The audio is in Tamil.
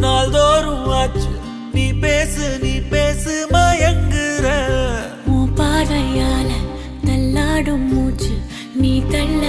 நாள்தோறும் ஆச்சு நீ பேசு மயங்குற உன் பார்வையால தள்ளாடும் மூச்சு நீ தள்ள